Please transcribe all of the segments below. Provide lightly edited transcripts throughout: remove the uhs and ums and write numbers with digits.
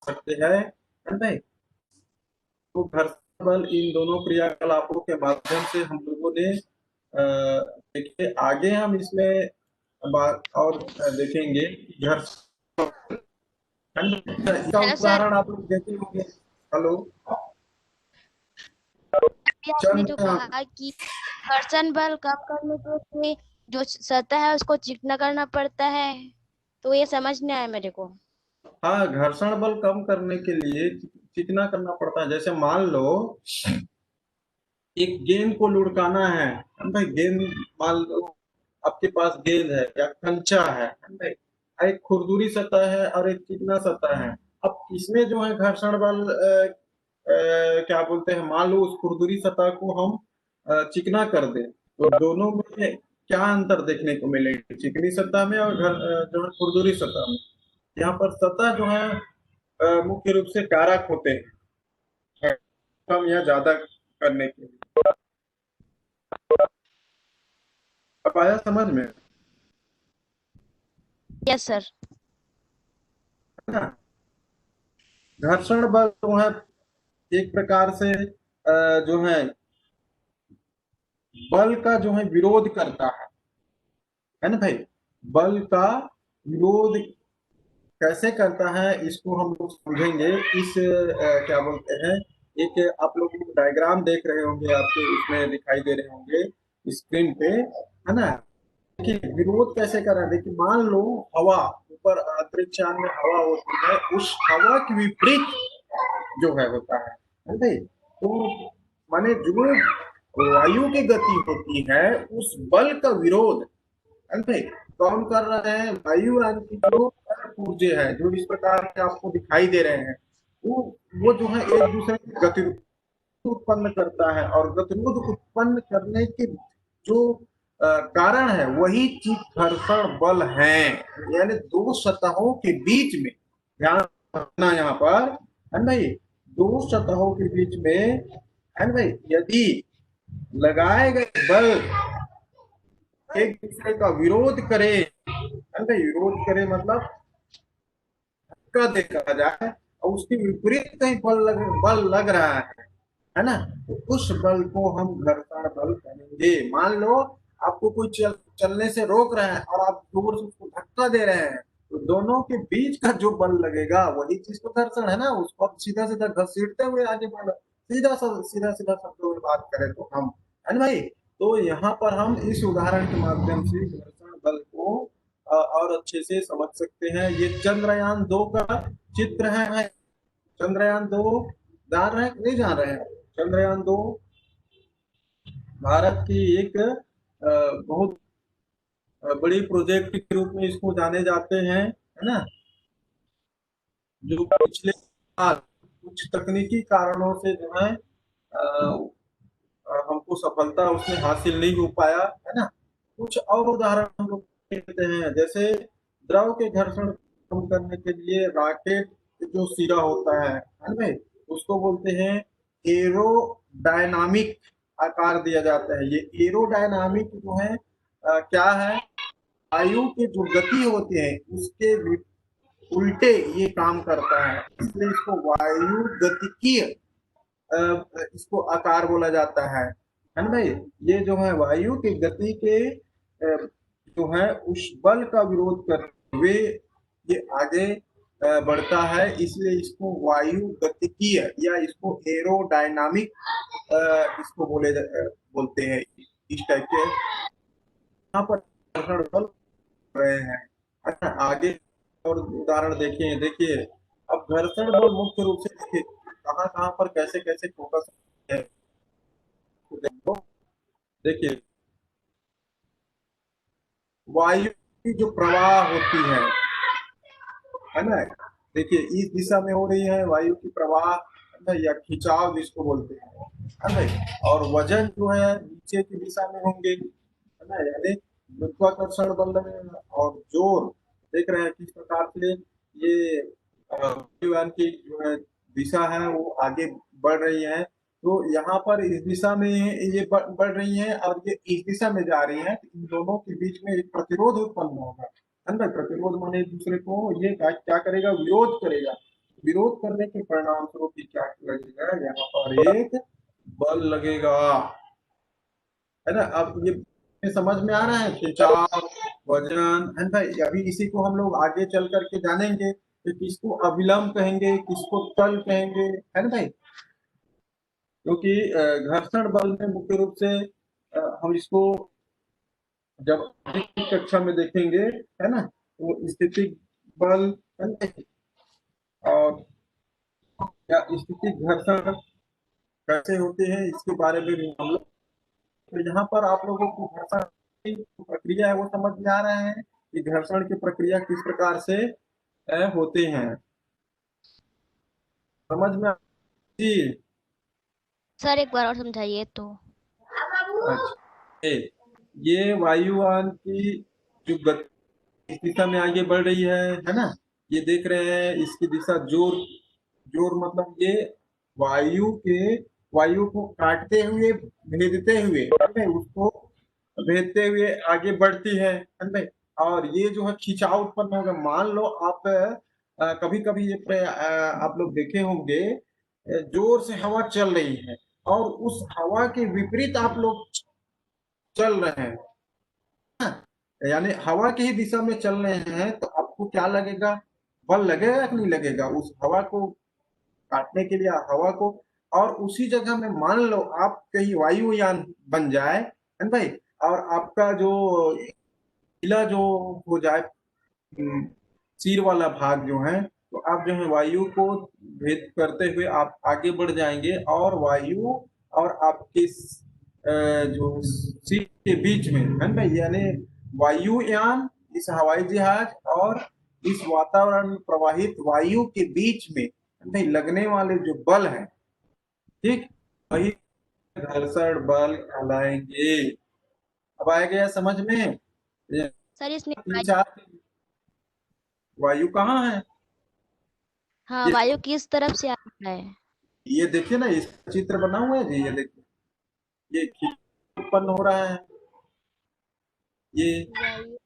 सकते हैं, है नहीं? तो घर्षण बल इन दोनों क्रियाकलापों के माध्यम से हम लोगों ने देखिए आगे हम इसमें बात और देखेंगे घर्षण, इसका हेलो सर। उदाहरण आप लोग देखे होंगे। हेलो। अभी आपने चंद जो कहा कि घर्षण बल कम करने के लिए जो सतह है उसको चिकना करना पड़ता है, तो ये समझ नहीं आया मेरे को। हाँ, घर्षण बल कम करने के लिए चिकना करना पड़ता है। जैसे मान लो एक गेंद को लुढ़काना है भाई। गेंद, मान लो आपके पास गेंद है या कंचा है भाई। एक खुरदुरी सतह है और एक चिकना सतह है। अब इसमें जो है घर्षण बल क्या बोलते हैं, मान लो उस खुरदुरी सतह को हम चिकना कर दें, तो दोनों में क्या अंतर देखने को मिलेगी, चिकनी सतह में और जो है खुरदुरी सतह में। यहाँ पर सतह जो है मुख्य रूप से कारक होते हैं कम या ज्यादा करने के लिए। अब आया समझ में, है यस सर। ना? घर्षण बल जो है एक प्रकार से जो है बल का जो है विरोध करता है ना भाई? बल का विरोध कैसे करता है इसको हम लोग समझेंगे। इस क्या बोलते हैं, एक आप लोग डायग्राम देख रहे होंगे, आपके उसमें दिखाई दे रहे होंगे स्क्रीन पे, है ना? देखिए विरोध कैसे कर रहा है। देखिए मान लो हवा ऊपर अंतरिक्षयान में हवा होती है, उस हवा के विपरीत जो है होता है भाई। तो माने जो वायु की गति होती है उस बल का विरोध, है भाई, कौन कर रहे हैं? वायु यानी कि जो ऊर्जा है, जो इस प्रकार के आपको दिखाई दे रहे हैं, वो वो जो है एक दूसरे की गतिरोध उत्पन्न करता है, और गतिरोध उत्पन्न करने के जो कारण है वही चीज घर्षण बल है। यानी दो सतहों के बीच में, ध्यान रखना यहाँ पर, है भाई, दो सतहों के बीच में, है भाई, यदि लगाए गए बल एक दूसरे का विरोध करे, है भाई, विरोध करे मतलब का देखा जाए, और उसके विपरीत कहीं बल लग रहा है ना? तो उस बल को हम घर्षण बल कहेंगे। मान लो आपको कोई चलने से रोक रहा है और आप जोर से उसको धक्का दे रहे हैं, तो दोनों के बीच का जो बल लगेगा वही चीज तो घर्षण है ना। उसको आप सीधा सीधा घसीटते हुए आगे बढ़, सीधा सीधा शब्दों में बात करें तो हम, है ना भाई? तो यहाँ पर हम इस उदाहरण के माध्यम से घर्षण बल को और अच्छे से समझ सकते हैं। ये चंद्रयान 2 का चित्र है। चंद्रयान 2 जान रहे हैं कि नहीं जान रहे हैं? चंद्रयान 2 भारत की एक बहुत बड़ी प्रोजेक्ट के रूप में इसको जाने जाते हैं, है ना? जो पिछले साल कुछ तकनीकी कारणों से जो है हमको सफलता उसमें हासिल नहीं हो पाया, है ना? कुछ और उदाहरण हम लोग देखते हैं। जैसे द्रव के घर्षण कम करने के लिए रॉकेट जो सिरा होता है ना भाई, उसको बोलते हैं एरोडायनामिक आकार दिया जाता है। ये एरोडायनामिक जो है क्या है, वायु की जो गति होती है उसके उल्टे ये काम करता है, इसलिए इसको वायु गतिकीय इसको आकार बोला जाता है ना भाई? ये जो है वायु की गति के जो है उस बल का विरोध करते हुए ये आगे बढ़ता है, इसलिए इसको वायु गतिकीय या इसको एरोडायनामिक इसको बोलते हैं इस टाइप के। यहाँ पर घर्षण बल रहे हैं। अच्छा आगे और उदाहरण देखिए। देखिए अब घर्षण बल मुख्य रूप से देखिए कहाँ कहाँ पर कैसे कैसे फोकस है। देखिए वायु की जो प्रवाह होती है ना? देखिए इस दिशा में हो रही है वायु की प्रवाह, है ना, या खिंचाव जिसको बोलते हैं, है ना? और वजन जो है नीचे की दिशा में होंगे, है ना? यानी गुरुत्वाकर्षण बल में, और जोर देख रहे हैं किस प्रकार से ये वायुयान की जो है दिशा है वो आगे बढ़ रही है। तो यहाँ पर इस दिशा में ये बढ़ रही है और ये इस दिशा में जा रही है, तो इन दोनों के बीच में एक प्रतिरोध उत्पन्न होगा, है ना? प्रतिरोध माने एक दूसरे को ये क्या करेगा, विरोध करेगा। विरोध करने के परिणाम स्वरूप क्या लगेगा, यहाँ पर एक बल लगेगा, है ना। अब ये समझ में आ रहा है, खिंचाव, वजन, है ना। अभी इसी को हम लोग आगे चल करके जानेंगे कि किसको अविलंब कहेंगे, किसको तल कहेंगे, है ना भाई। क्योंकि घर्षण बल में मुख्य रूप से हम इसको जब आगे की कक्षा में देखेंगे, है ना, तो स्थितिक बल, है ना, और या स्थितिक घर्षण कैसे होते हैं इसके बारे में भी हम लोग, तो यहाँ पर आप लोगों को घर्षण की प्रक्रिया है वो समझ में आ रहा है कि घर्षण की प्रक्रिया किस प्रकार से होते हैं, समझ में जी। सर एक बार और समझाइए तो। अच्छा, ये वायुयान की जो गति इस दिशा में आगे बढ़ रही है ना, ये देख रहे हैं इसकी दिशा, जोर, जोर मतलब ये वायु को काटते हुए, भेदते हुए, है ना, उसको भेदते हुए आगे बढ़ती है ना। और ये जो है खिंचाव उत्पन्न होगा। मान लो आप कभी कभी ये आप लोग देखे होंगे, जोर से हवा चल रही है और उस हवा के विपरीत आप लोग चल रहे हैं, यानी हवा की ही दिशा में चल रहे हैं, तो आपको क्या लगेगा, बल लगेगा कि नहीं लगेगा उस हवा को काटने के लिए, हवा को। और उसी जगह में मान लो आप कहीं वायुयान बन जाए, है भाई, और आपका जो ढीला जो हो जाए, सिर वाला भाग जो है, तो आप जो है वायु को भेद करते हुए आप आगे बढ़ जाएंगे, और वायु और आपके जो सिर के बीच में, है ना, यानी वायुयान, इस हवाई जहाज और इस वातावरण में प्रवाहित वायु के बीच में, नहीं, लगने वाले जो बल है, ठीक, वही घर्षण बल कहलाएंगे। अब आएगा समझ में। सर इसने तीन चार, वायु कहाँ है, हाँ, ये वायु किस तरफ से आ रहा है? ये देखिए ना, इस चित्र बना हुआ है जी, ये देखिए, ये उत्पन्न हो रहा है, ये वायु,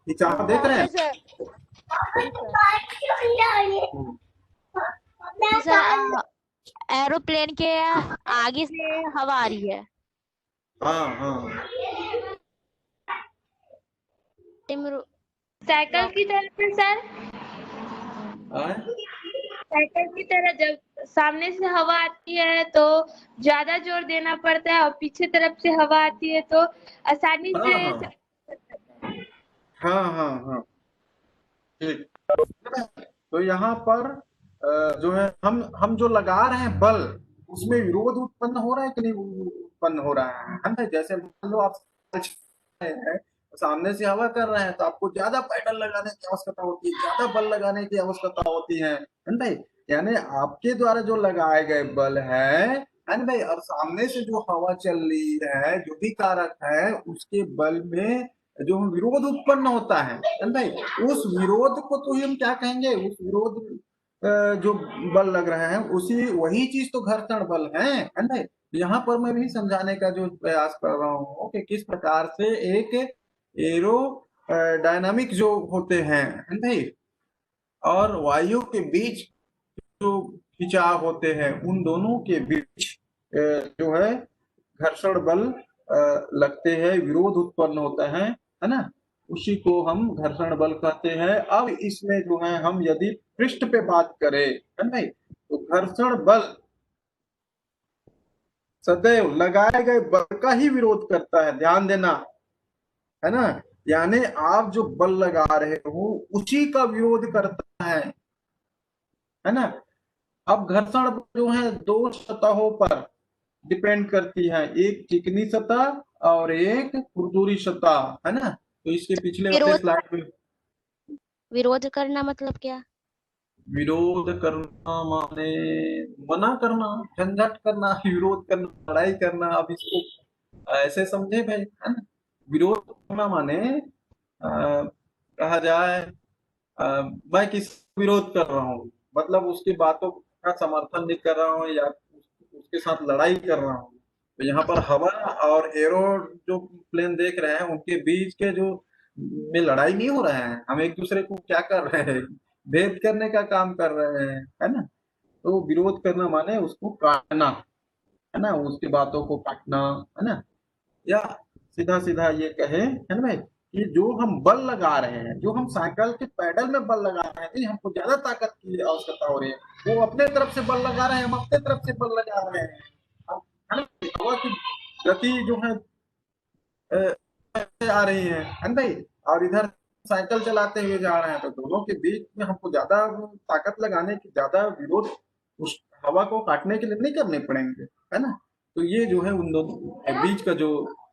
खिंचाव देख रहे जी हैं। सर, जी सर। जी सर, एरोप्लेन के आगे से हवा आ रही है। हाँ हाँ, साइकिल की तरह से सर, आए? साइकिल की तरह जब सामने से हवा आती है तो ज्यादा जोर देना पड़ता है और पीछे तरफ से हवा आती है तो आसानी हाँ से हाँ हाँ हाँ हाँ, ठीक। तो यहाँ पर जो है हम जो लगा रहे हैं बल, उसमें विरोध उत्पन्न हो रहा है कि नहीं उत्पन्न हो रहा है ना। जैसे मान लो आप हैं, सामने से हवा कर रहे हैं, तो आपको ज्यादा पैडल लगाने की आवश्यकता होती है, ज्यादा बल लगाने की आवश्यकता होती है ना भाई। यानी आपके द्वारा जो लगाए गए बल है ना भाई, और सामने से जो हवा चल रही है, जो भी कारक है, उसके बल में जो विरोध उत्पन्न होता है ना भाई, उस विरोध को तो हम क्या कहेंगे, उस विरोध जो बल लग रहे हैं, उसी वही चीज तो घर्षण बल है ना भाई। यहाँ पर मैं भी समझाने का जो प्रयास कर रहा हूँ कि किस प्रकार से एक एरो डायनामिक जो होते हैं, है ना भाई, और वायु के बीच जो खिंचाव होते हैं, उन दोनों के बीच जो है घर्षण बल लगते हैं, विरोध उत्पन्न होता है ना, उसी को हम घर्षण बल कहते हैं। अब इसमें जो है हम यदि पृष्ठ पे बात करें, है ना भाई, तो घर्षण बल सदैव लगाए गए बल का ही विरोध करता है, ध्यान देना, है ना। यानी आप जो बल लगा रहे हो उसी का विरोध करता है ना। अब घर्षण जो है दो सतहों पर डिपेंड करती है, एक चिकनी सतह और एक खुरदुरी सतह, है ना। तो इसके पिछले वाले विरोध, स्लाइड में विरोध करना मतलब क्या? विरोध करना माने मना करना, झंझट करना, विरोध करना, लड़ाई करना। अब इसको ऐसे समझे भाई, है ना। विरोध करना माने कहा जाए मैं किस विरोध कर रहा हूँ, मतलब उसकी बातों का समर्थन नहीं कर रहा हूँ या उसके साथ लड़ाई कर रहा हूँ। तो यहाँ पर हवा और एरो जो प्लेन देख रहे हैं, उनके बीच के जो में लड़ाई नहीं हो रहा है, हम एक दूसरे को क्या कर रहे हैं, भेद करने का काम कर रहे हैं, है ना। तो विरोध करना माने उसको काटना, है ना, उसकी बातों को काटना, है ना। या सीधा सीधा ये कहे, है ना भाई, कि जो हम बल लगा रहे हैं, जो हम साइकिल के पैडल में बल लगा रहे हैं, तो हमको ज्यादा ताकत की आवश्यकता हो रही है। वो अपने तरफ से बल लगा रहे हैं, हम अपने तरफ से बल लगा रहे हैं, है ना। हवा की गति जो है आ रही है ना भाई, और इधर साइकिल चलाते हुए जा रहे हैं, तो दोनों के बीच में हमको ज्यादा ताकत लगाने की, ज्यादा विरोध उस हवा को काटने के लिए नहीं करने पड़ेंगे, है ना। तो ये जो है उन दोनों के बीच का जो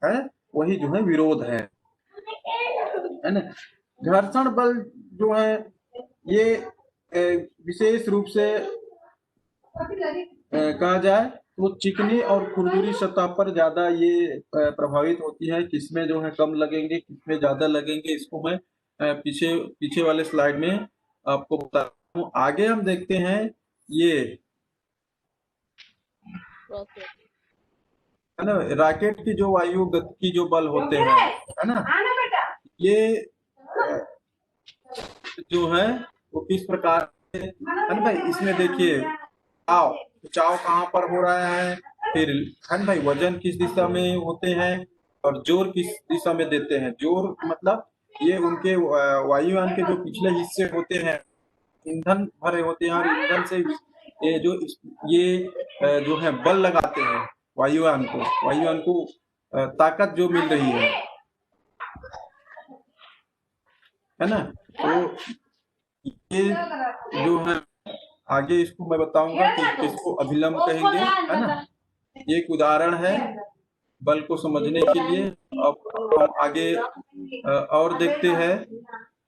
है वही जो है विरोध है ना। घर्षण बल जो है ये विशेष रूप से कहा जाए तो चिकनी और खुरदुरी सतह पर ज्यादा ये प्रभावित होती है। किसमें जो है कम लगेंगे, किसमें ज्यादा लगेंगे, इसको मैं पीछे पीछे वाले स्लाइड में आपको बताता हूँ। आगे हम देखते हैं ये, है ना, रॉकेट की जो वायु गति की जो बल होते हैं, है ना, ये जो है वो किस प्रकार से, है ना भाई। इसमें देखिए चाव चाव कहाँ पर हो रहा है, फिर है ना भाई वजन किस दिशा में होते हैं और जोर किस दिशा में देते हैं। जोर मतलब ये उनके वायुयान के जो पिछले हिस्से होते हैं, ईंधन भरे होते हैं, और ईंधन से ये जो जो है बल लगाते हैं वायुयान को ताकत जो मिल रही है ना। तो ये जो है आगे इसको मैं बताऊंगा कि किसको अभिलंब कहेंगे, है ना। ये एक उदाहरण है बल को समझने के लिए। अब हम आगे और देखते हैं,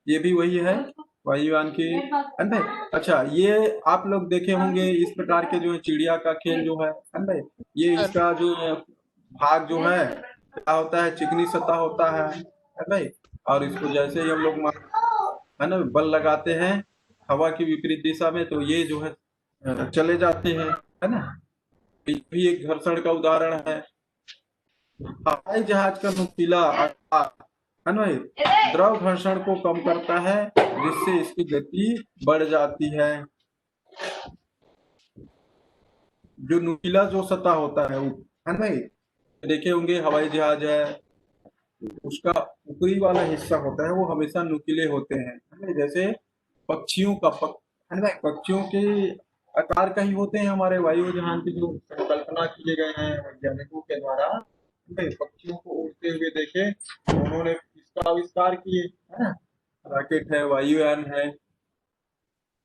ये भी वही है वायुयान की, है ना। अच्छा, ये आप लोग देखे होंगे इस प्रकार के जो है चिड़िया का खेल जो है ना, ये इसका जो भाग जो है क्या होता है, चिकनी सतह होता है भाई। और इसको जैसे ही हम लोग है ना बल लगाते हैं हवा की विपरीत दिशा में, तो ये जो है चले जाते हैं, है ना। ये भी एक घर्षण का उदाहरण है। हवाई जहाज का नुकीला आकार, है ना, द्रव घर्षण को कम करता है, जिससे इसकी गति बढ़ जाती है। जो नुकीला जो सतह होता है ना भाई, देखे होंगे हवाई जहाज है, उसका ऊपरी वाला हिस्सा होता है वो हमेशा नुकीले होते हैं। जैसे पक्षियों का है ना, पक्षियों के आकार का ही होते हैं हमारे वायु जहाज की जो कल्पना किए गए हैं वैज्ञानिकों के द्वारा। पक्षियों को उड़ते हुए देखे तो उन्होंने इसका आविष्कार किए, है ना। रॉकेट है, वायुयान है।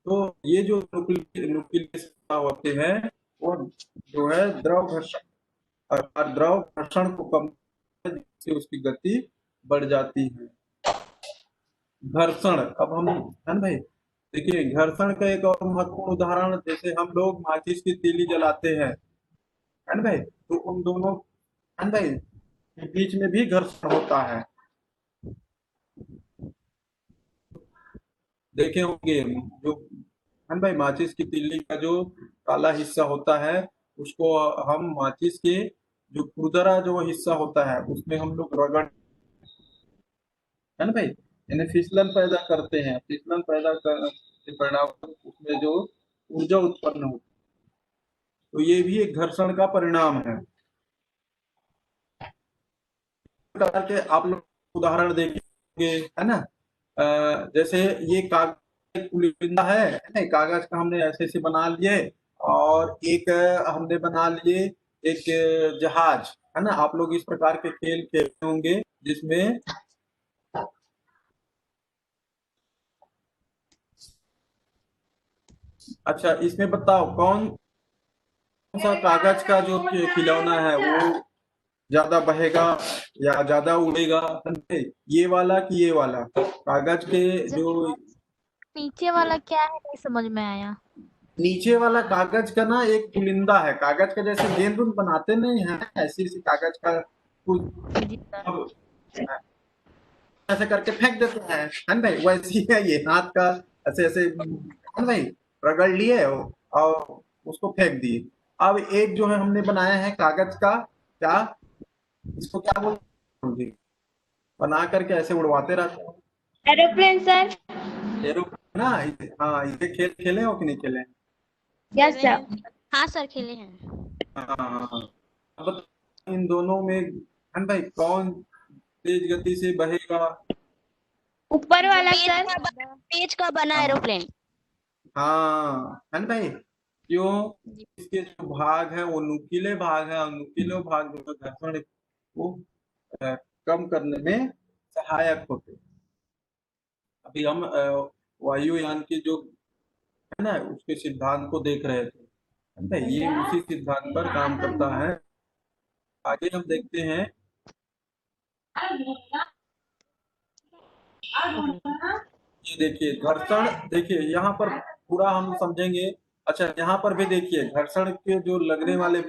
तो ये जो नुकीले सतह होते हैं वो जो है द्रव घर्षण को कम से उसकी गति बढ़ जाती है। घर्षण, अब हम, है ना भाई, देखिए घर्षण का एक और महत्वपूर्ण उदाहरण, जैसे हम लोग माचिस की तीली जलाते हैं, है ना भाई, तो उन दोनों, है ना भाई, के बीच में भी घर्षण होता है। देखे होंगे जो, है ना भाई, माचिस की तीली का जो काला हिस्सा होता है उसको हम माचिस के जो खुरदरा जो हिस्सा होता है उसमें हम लोग रगड़, है ना भाई, यानी फिसलन पैदा करते हैं। फिसलन पैदा करने के परिणाम उसमें जो ऊर्जा उत्पन्न होती है, तो ये भी एक घर्षण का परिणाम है। प्रकार के आप लोग उदाहरण देखेंगे, है ना। जैसे ये कागज पुलिंदा है ना, कागज का हमने ऐसे ऐसे बना लिए, और एक हमने बना लिए एक जहाज, है ना। आप लोग इस प्रकार के खेल खेलते होंगे जिसमें अच्छा इसमें बताओ कौन सा कागज का जो खिलौना है वो ज्यादा बहेगा या ज्यादा उड़ेगा, ये वाला कि ये वाला कागज के जो नीचे वाला क्या है नहीं समझ में आया। नीचे वाला कागज का ना एक पुलिंदा है, कागज का जैसे गेंद उन बनाते नहीं है ऐसे ऐसे कागज का कुछ ऐसे करके फेंक देते हैं, है ना भाई, वैसे ही है ये हाथ का ऐसे ऐसे, है ना भाई, रगड़ लिए और उसको फेंक दिए। अब एक जो है हमने बनाया है कागज का, क्या इसको क्या बोलते हैं, बना करके ऐसे उड़वाते रहते हैं। Aeroplane sir. एरोप्लेन ना। हाँ, ये खेल खेले हो कि नहीं खेले? यस खेले सर। हैं। हाँ सर, खेले हैं। हाँ हाँ हाँ। अब बताओ, इन दोनों में है भाई कौन तेज गति से बहेगा? ऊपर जो वाला सर। पेज का बना हाँ एरोप्लेन। हाँ, है ना भाई? क्यों? इसके जो भाग है वो नुकीले भाग है, और नुकीले भाग जो है घर्षण को अ, कम करने में सहायक होते हैं। अभी हम वायुयान की जो है ना उसके सिद्धांत को देख रहे थे, है ना? ये उसी सिद्धांत पर काम करता है। आगे हम देखते हैं। ये देखिए घर्षण, देखिए यहाँ पर पूरा हम समझेंगे। अच्छा, यहाँ पर भी देखिए घर्षण के जो लगने वाले है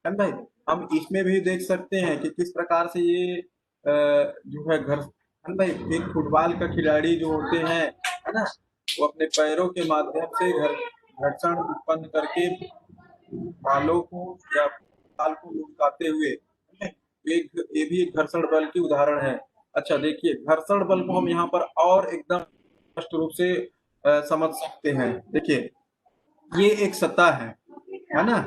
ना भाई, हम इसमें भी देख सकते हैं कि किस प्रकार से ये जो है है ना भाई, एक फुटबॉल का खिलाड़ी जो होते हैं है ना, वो अपने पैरों के माध्यम से घर्षण उत्पन्न करके बालों को या बाल को लुढ़काते हुए, एक ये भी एक घर्षण बल की उदाहरण है। अच्छा देखिए, घर्षण बल को हम यहाँ पर और एकदम स्पष्ट रूप से समझ सकते हैं। देखिए, ये एक सतह है ना,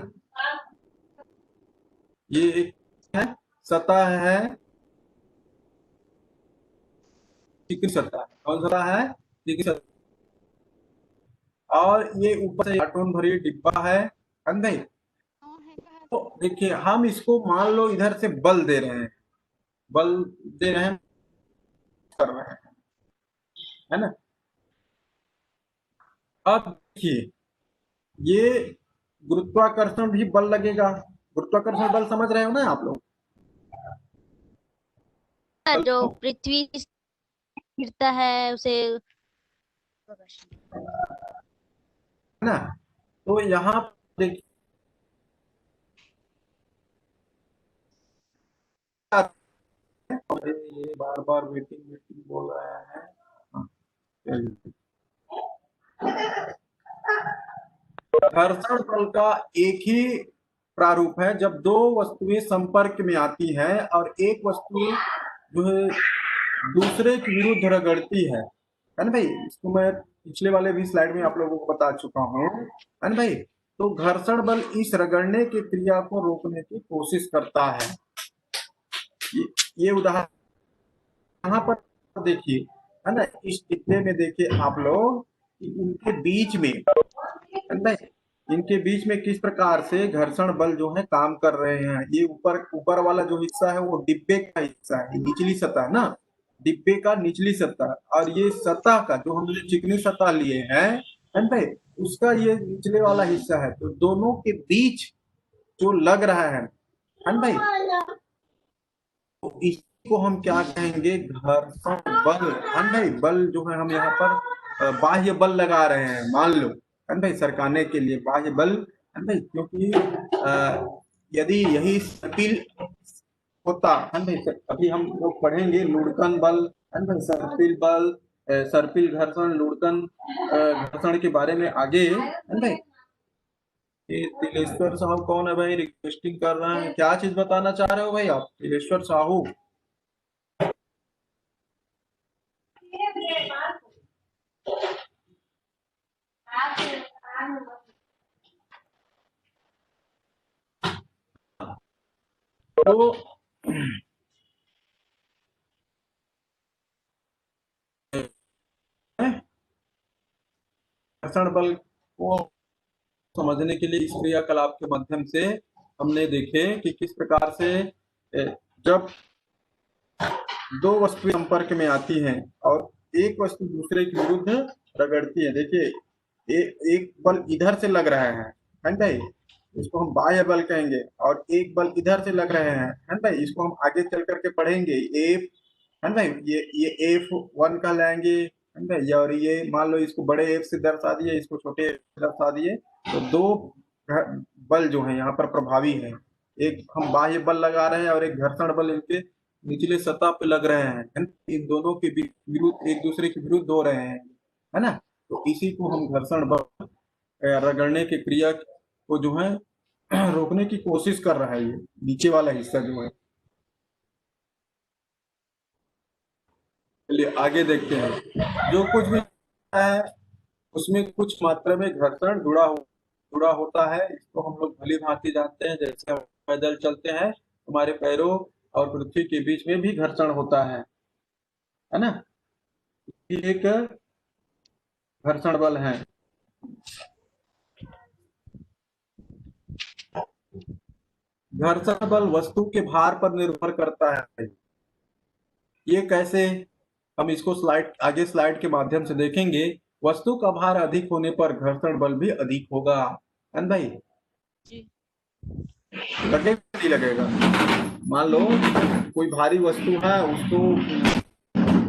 ये एक है सतह है, चिकनी सतह। कौन सा है? चिकनी सतह। और ये ऊपर से कार्टून भरी डिब्बा है नहीं? तो देखिए, हम इसको मान लो इधर से बल दे रहे हैं, बल दे रहे हैं, कर रहे हैं, है ना? अब देखिए, ये गुरुत्वाकर्षण भी बल लगेगा। गुरुत्वाकर्षण बल समझ रहे हो ना आप लोग? जो पृथ्वी गिरता है उसे। है ना? तो यहाँ देखिए, ये बार बार वेटिंग वेटिंग बोल रहा है। हाँ, चलिए। घर्षण बल का एक ही प्रारूप है, जब दो वस्तुएं संपर्क में आती हैं और एक वस्तु जो है दूसरे के विरुद्ध रगड़ती है ना भाई? इसको मैं पिछले वाले भी स्लाइड में आप लोगों को बता चुका हूँ, है ना भाई? तो घर्षण बल इस रगड़ने की क्रिया को रोकने की कोशिश करता है। ये उदाहरण यहाँ पर देखिए, है ना, इस चित्रे में देखिए आप लोग कि इनके बीच में, है ना, इनके बीच में किस प्रकार से घर्षण बल जो है काम कर रहे हैं। ये ऊपर ऊपर वाला जो हिस्सा है वो डिब्बे का हिस्सा है, निचली सतह ना, डिब्बे का निचली सतह, और ये सतह का जो हमने चिकनी सतह लिए हैं, है ना भाई, उसका ये निचले वाला हिस्सा है। तो दोनों के बीच जो लग रहा है ना भाई, तो इसको हम क्या कहेंगे? घर्षण बल। है ना भाई? बल जो है हम यहाँ पर बाह्य बल लगा रहे हैं, मान लो, है ना भाई, सरकाने के लिए बाह्य बल, है ना भाई, क्योंकि यदि यही सर्पिल होता, है ना भाई, अभी हम लोग पढ़ेंगे लुढ़कन बल, है ना भाई, सर्पिल बल, सर्पिल घर्षण, लुढ़कन घर्षण के बारे में आगे, है ना भाई। ये तिलेश्वर साहू कौन है भाई? रिक्वेस्टिंग कर रहे हैं, क्या चीज बताना चाह रहे हो भाई आप? तिलेश्वर साहू। तो घर्षण बल को समझने के लिए इस क्रियाकलाप के माध्यम से हमने देखे कि किस प्रकार से जब दो वस्तुएं संपर्क में आती हैं और एक वस्तु दूसरे के विरुद्ध रगड़ती है। देखिए, एक बल इधर से लग रहा है ना भाई, इसको हम बाह्य बल कहेंगे, और एक बल इधर से लग रहे हैं, है ना भाई, इसको हम आगे चल करके पढ़ेंगे। एफ, है ना भाई, ये F1 का लाएंगे, है ना भाई, और ये मान लो इसको बड़े एफ से दर्शा दिए, इसको छोटे एफ से दर्शा दिए, तो दो बल जो है यहाँ पर प्रभावी है। एक हम बाह्य बल लगा रहे हैं और एक घर्षण बल इनके निचले सतह पे लग रहे हैं, है ना? इन दोनों के विरुद्ध, एक दूसरे के विरुद्ध हो रहे हैं, है ना? तो इसी को हम घर्षण बल रगड़ने की क्रिया को जो है रोकने की कोशिश कर रहा है, ये नीचे वाला हिस्सा जो है। चलिए आगे देखते हैं। जो कुछ भी है उसमें कुछ मात्रा में घर्षण जुड़ा होता है। इसको हम लोग भली भांति जानते हैं। जैसे हम पैदल चलते हैं, हमारे पैरों और पृथ्वी के बीच में भी घर्षण होता है ना। ये एक घर्षण बल है। घर्षण बल वस्तु के भार पर निर्भर करता है। ये कैसे, हम इसको आगे स्लाइड के माध्यम से देखेंगे। वस्तु का भार अधिक होने पर घर्षण बल भी अधिक होगा, है ना भाई? जी। लगेगा नहीं लगेगा? मान लो कोई भारी वस्तु है, उसको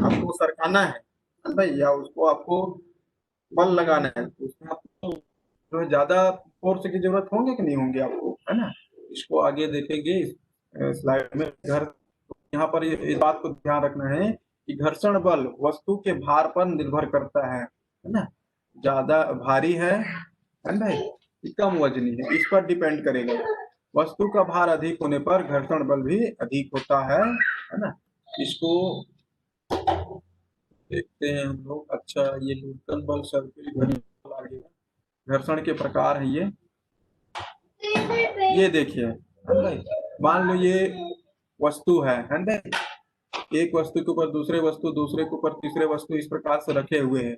आपको सरकाना है ना भाई, या उसको आपको बल लगाना है, तो उसमें आपको जो है ज्यादा फोर्स की जरूरत होंगे कि नहीं होंगे आपको, है ना। इसको आगे देखेंगे स्लाइड में। यहाँ पर इस बात को ध्यान रखना है कि घर्षण बल वस्तु के भार पर निर्भर करता है ना। ज्यादा भारी है ना भाई, कम वजनी है, इस पर डिपेंड करेगा। वस्तु का भार अधिक होने पर घर्षण बल भी अधिक होता है ना। इसको देखते हैं हम लोग। अच्छा, ये न्यूटन बल, सर्पिल बल, घर्षण के प्रकार है ये देखिए भाई। मान लो ये वस्तु है भाई, एक वस्तु के ऊपर दूसरे वस्तु, दूसरे के ऊपर तीसरे वस्तु, इस प्रकार से रखे हुए हैं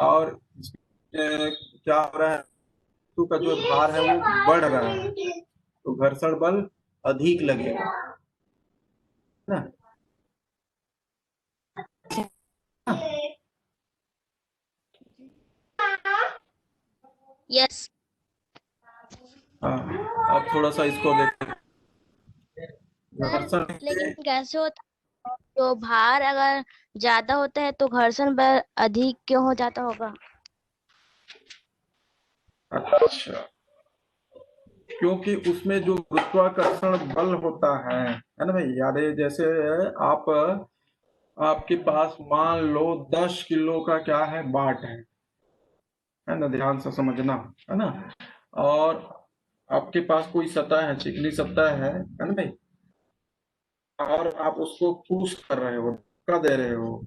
और क्या हो रहा है, वस्तु का जो भार है वो बढ़ रहा है, तो घर्षण बल अधिक लगेगा ना। यस। हाँ, अब थोड़ा सा इसको देखें। घर्षण लेकिन कैसे होता है, जो भार अगर ज्यादा होता है तो घर्षण बल अधिक क्यों हो जाता होगा? अच्छा, क्योंकि उसमें जो गुरुत्वाकर्षण बल होता है ना भाई। यार जैसे आपके पास मान लो 10 किलो का क्या है, बाट है ना, ध्यान से समझना, है ना। और आपके पास कोई सतह है, चिकनी सतह है ना भाई, और आप उसको पुश कर रहे हो, धक्का दे रहे हो,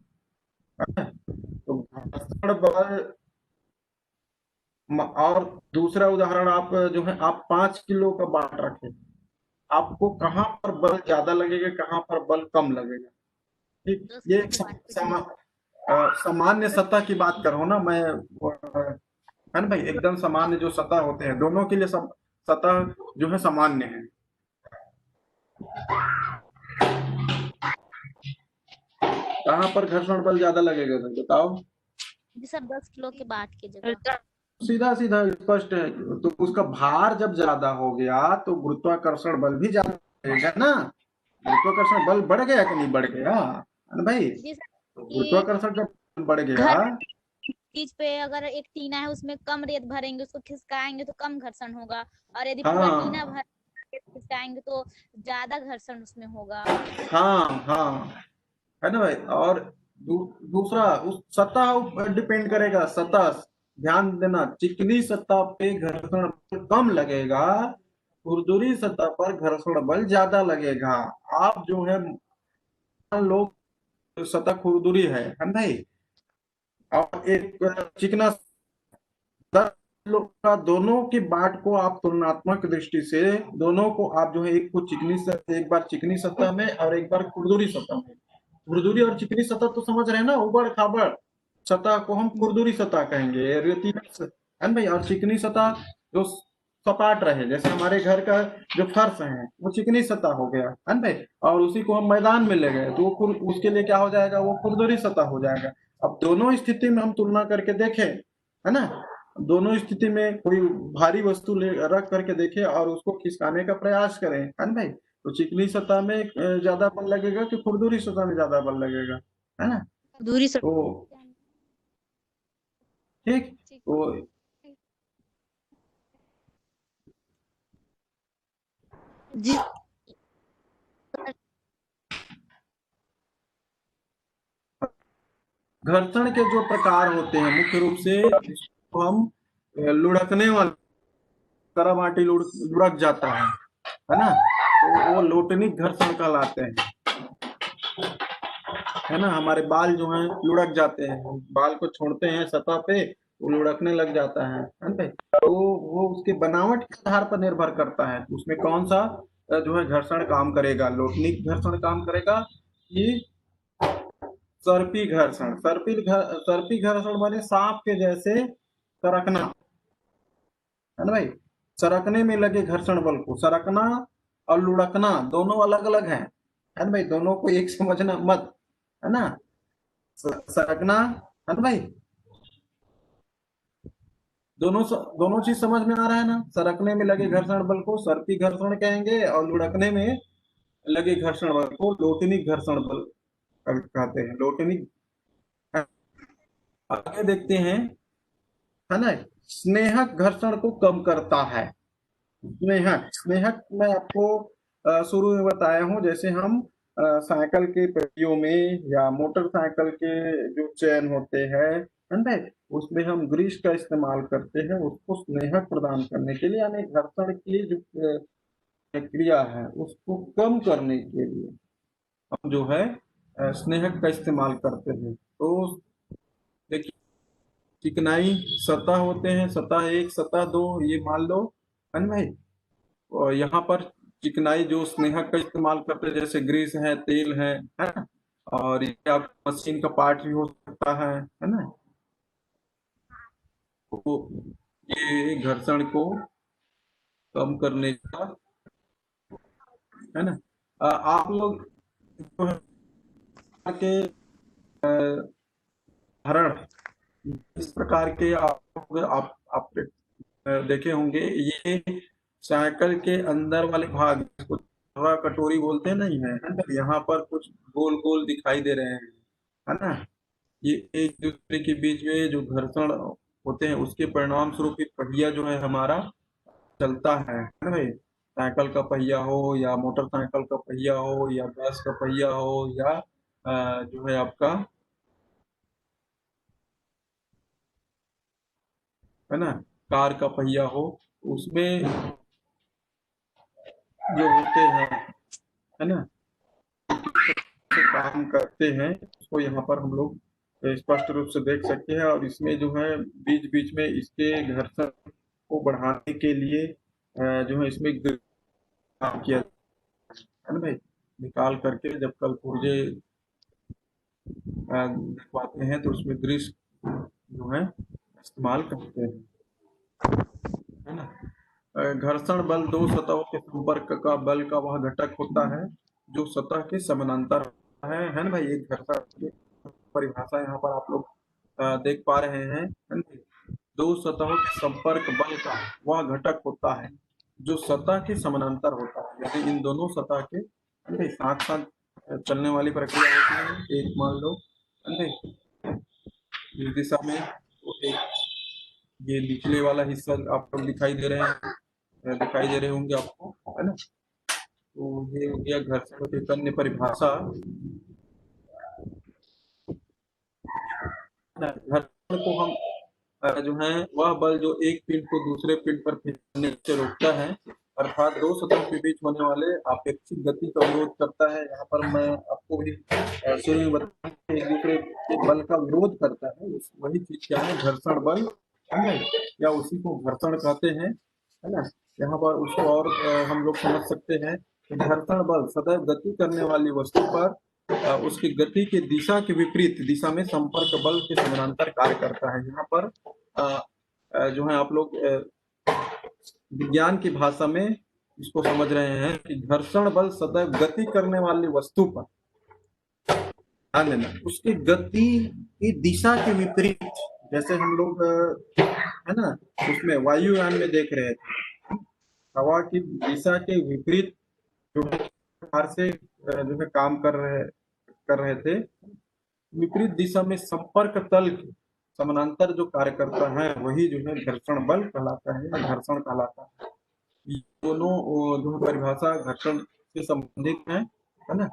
है ना? तो घर्षण बल। और दूसरा उदाहरण, आप जो है आप 5 किलो का बाट रखें, आपको कहाँ पर बल ज्यादा लगेगा, कहाँ पर बल कम लगेगा? ठीक, ये सामान्य सतह की बात कर रहा हूं ना मैं, है ना भाई। एकदम सामान्य जो सतह होते हैं, दोनों के लिए सतह जो है सामान्य है। कहाँ पर घर्षण बल ज्यादा लगेगा सर बताओ? सर 10 किलो के बाट की जगह। सीधा सीधा स्पष्ट है। तो उसका भार जब ज्यादा हो गया तो गुरुत्वाकर्षण बल भी ज्यादा लगेगा ना। गुरुत्वाकर्षण बल बढ़ गया कि नहीं बढ़ गया, है ना भाई? तो गुरुत्वाकर्षण जब बढ़ गया, चीज पे अगर एक टीना है उसमें कम रेत भरेंगे, उसको खिसकाएंगे तो कम घर्षण होगा, और यदि पूरा टीना भर खिसकाएंगे तो ज्यादा घर्षण उसमें होगा। हाँ, है ना भाई। और दूसरा उस सतह डिपेंड करेगा, सतह ध्यान देना। चिकनी सतह पे घर्षण बल कम लगेगा, खुरदुरी सतह पर घर्षण बल ज्यादा लगेगा। आप जो है मान लो सतह खुरदुरी है ना भाई, और एक चिकना, लोग का दोनों के बाट को आप तुलनात्मक दृष्टि से दोनों को आप जो है एक को एक बार चिकनी सतह में और एक बार खुरदुरी सतह में। खुरदुरी और चिकनी सतह तो समझ रहे हैं ना, उबड़ खाबड़ सतह को हम खुरदुरी सतह कहेंगे, रेतीला है भाई। और चिकनी सतह जो सपाट रहे, जैसे हमारे घर का जो फर्श है वो चिकनी सतह हो गया है भाई, और उसी को हम मैदान में ले गए तो उसके लिए क्या हो जाएगा, वो खुरदुरी सतह हो जाएगा। अब दोनों स्थिति में हम तुलना करके देखें, है ना, दोनों स्थिति में कोई भारी वस्तु रख करके देखे और उसको खिसकाने का प्रयास करें, है ना भाई। तो चिकनी सतह में ज्यादा बल लगेगा कि खुरदुरी सतह में ज्यादा बल लगेगा, है ना। दूरी से तो ठीक, तो जी घर्षण के जो प्रकार होते हैं मुख्य रूप से, इसको हम लुढ़कने वाला, तरह माटी लुढ़क जाता है ना, तो वो लोटनिक घर्षण कहलाते हैं। है ना, हमारे बाल जो हैं लुढ़क जाते हैं, हम बाल को छोड़ते हैं सतह पे, वो लुढ़कने लग जाता है ना भाई। तो वो उसके बनावट के आधार पर निर्भर करता है, उसमें कौन सा जो है घर्षण काम करेगा, लोटनिक घर्षण काम करेगा कि सर्पी घर्षण माने सांप के जैसे सरकना, है ना भाई। सरकने में लगे घर्षण बल को, सरकना और लुढ़कना दोनों अलग अलग है ना भाई, दोनों को एक समझना मत, है ना। सरकना, है ना भाई, दोनों चीज समझ में आ रहा है ना। सरकने में लगे घर्षण बल को सर्पी घर्षण कहेंगे, और लुढ़कने में लगे घर्षण बल को लोटनिक घर्षण बल कहते हैं, लोटनिक। आगे देखते हैं, है ना। स्नेहक घर्षण को कम करता है। स्नेहक स्नेहक मैं आपको शुरू में बताया हूं, जैसे हम साइकिल के पहियों में या मोटरसाइकिल के जो चेन होते हैं, है ना, उसमें हम ग्रीस का इस्तेमाल करते हैं उसको स्नेहक प्रदान करने के लिए, यानी घर्षण की जो क्रिया है उसको कम करने के लिए हम जो है स्नेहक का इस्तेमाल करते हैं। तो देखिए, चिकनाई सतह होते हैं, सतह एक सतह दो, ये मान लो, है ना भाई। और यहाँ पर चिकनाई जो स्नेहक का इस्तेमाल करते हैं, जैसे ग्रीस है, तेल है ना। और ये आप मशीन का पार्ट भी हो सकता है ना। तो ये घर्षण को कम करने का, है ना। आप लोग जो है के हरण इस प्रकार के आप देखे होंगे, ये साइकिल के अंदर वाले भाग इसको कटोरी बोलते हैं, नहीं है ना। यहाँ पर कुछ गोल गोल दिखाई दे रहे हैं, है ना। ये एक दूसरे के बीच में जो घर्षण होते हैं उसके परिणाम स्वरूप एक पहिया जो है हमारा चलता है ना भाई। साइकिल का पहिया हो या मोटरसाइकिल का पहिया हो या बस का पहिया हो या जो है आपका, है ना, कार का पहिया हो, उसमें जो होते हैं, है ना, काम करते हैं, उसको यहाँ पर हम लोग स्पष्ट रूप से देख सकते हैं। और इसमें जो है बीच बीच में इसके घर्षण को बढ़ाने के लिए जो है इसमें काम किया, है ना भाई। निकाल करके जब कल पुर्जे दिखवाते हैं तो उसमें ग्रीस जो है इस्तेमाल करते हैं, है ना। घर्षण बल दो सतहों के संपर्क का बल का वह घटक होता है जो सतह के समानांतर है ना भाई। एक घर्षण की परिभाषा यहाँ पर आप लोग देख पा रहे हैं, है ना। दो सतहों के संपर्क बल का वह घटक होता है जो सतह के समानांतर होता है, यदि इन दोनों सतह के, है ना, साथ साथ चलने वाली प्रक्रिया होती है। एक मान लो, है ना, इस दिशा में, तो एक ये निचले वाला हिस्सा आप लोग दिखाई दे रहे होंगे आपको, है ना। तो ये हो गया घर्षण की अन्य परिभाषा। घर्षण को हम जो है वह बल जो एक पिंड को दूसरे पिंड पर फिसलने से रोकता है, अर्थात दो सतहों के बीच होने वाले अपेक्षित गति का विरोध करता है। यहाँ पर मैं आपको भी शुरू में बताया, एक दूसरे के बल का विरोध करता है, वही चीज क्या है, घर्षण बल, है ना, या उसी को घर्षण कहते हैं, है ना। यहाँ पर उसको और हम लोग समझ सकते हैं कि घर्षण बल सदैव गति करने वाली वस्तु पर उसकी गति की दिशा के विपरीत दिशा में संपर्क बल के समानांतर कार्य करता है। यहाँ पर जो है आप लोग विज्ञान की भाषा में इसको समझ रहे हैं कि घर्षण बल सदैव गति करने वाली वस्तु पर, ध्यान देना, उसकी गति की दिशा के विपरीत, जैसे हम लोग है ना उसमें वायुयान में देख रहे थे, हवा की दिशा के विपरीत जो प्रकार से जो है काम कर रहे थे, विपरीत दिशा में संपर्क तल के समानांतर जो कार्य करता है वही जो है घर्षण बल कहलाता है या घर्षण कहलाता है। ये दोनों जो परिभाषा घर्षण से संबंधित है ना।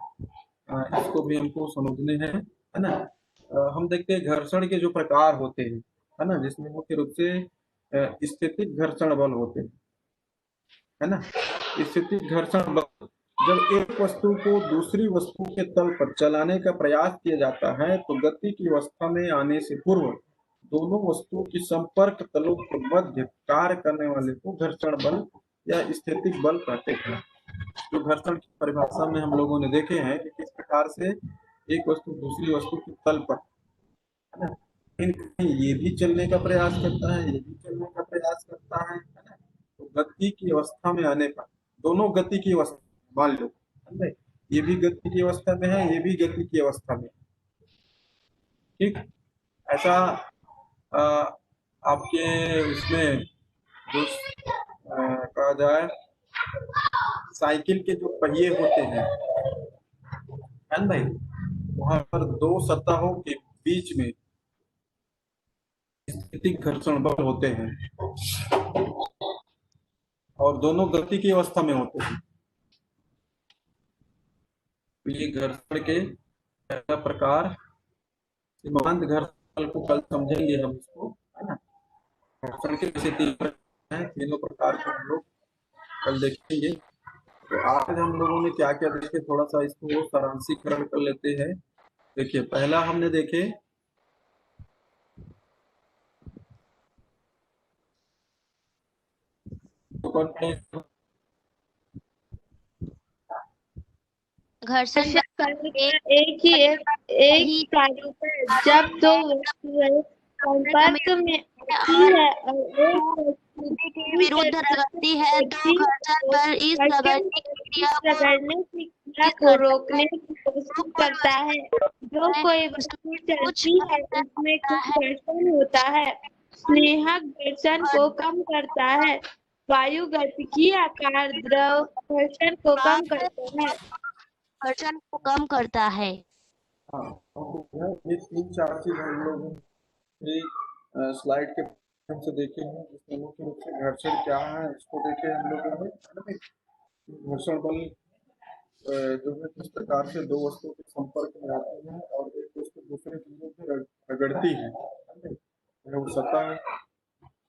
इसको भी हमको समझने हैं, है ना। हम देखते हैं घर्षण के जो प्रकार होते हैं, है ना, जिसमें मुख्य रूप से स्थितिक घर्षण बल होते हैं, है ना। स्थितिक घर्षण बल जब एक वस्तु को दूसरी वस्तु के तल पर चलाने का प्रयास किया जाता है तो गति की अवस्था में आने से पूर्व दोनों वस्तुओं की संपर्क तलों के मध्य कार्य करने वाले को घर्षण बल या स्थितिक बल कहते हैं। जो घर्षण की परिभाषा में हम लोगों ने देखे हैं कि किस प्रकार से एक वस्तु दूसरी वस्तु के तल पर, है ना, कहीं ये भी चलने का प्रयास करता है, ये भी चलने का प्रयास करता है ना। तो गति की अवस्था में आने पर दोनों गति की अवस्था, मान लो समझे, ये भी गति की अवस्था में है, ये भी गति की अवस्था में, ठीक। ऐसा आपके उसमें जो कहा जाए साइकिल के जो पहिए होते हैं, है ना भाई, वहां पर दो सतहों के बीच में स्थितिक घर्षण बल होते हैं और दोनों गति की अवस्था में होते हैं। तो ये घर्षण के पहला प्रकार सीमांत घर्षण को कल समझेंगे हम इसको, है ना। घर्षण के वैसे तीन प्रकार हैं, तीनों प्रकार को हम लोग कल देखेंगे। तो आज हम लोगों ने क्या क्या देखे, थोड़ा सा इसको सारांशीकरण कर लेते हैं। देखिए, पहला हमने देखे घर्षण करने का एक ही कार्य है। जब दो वस्तुएं संपर्क में आती है और एक के विरुद्ध रगड़ती है तो घर्षण बल इस रगड़ने की क्रिया को रोकने की कोशिश करता है। जो कोई वस्तु चलती है उसमें कुछ घर्षण होता है। स्नेहक घर्षण को कम करता है। वायु गतिकी आकार द्रव घर्षण को कम करता है। घर्षण को कम करता है। हाँ, ये तीन चार चीज हम लोग एक स्लाइड के माध्यम से देखे हैं, जिसमें मुख्य रूप से घर्षण क्या है इसको देखे हम लोगों ने। घर्षण बल जो है किस प्रकार से दो वस्तुओं के संपर्क में आती है और एक वस्तु दूसरे के विरुद्ध रगड़ती है, वो सतह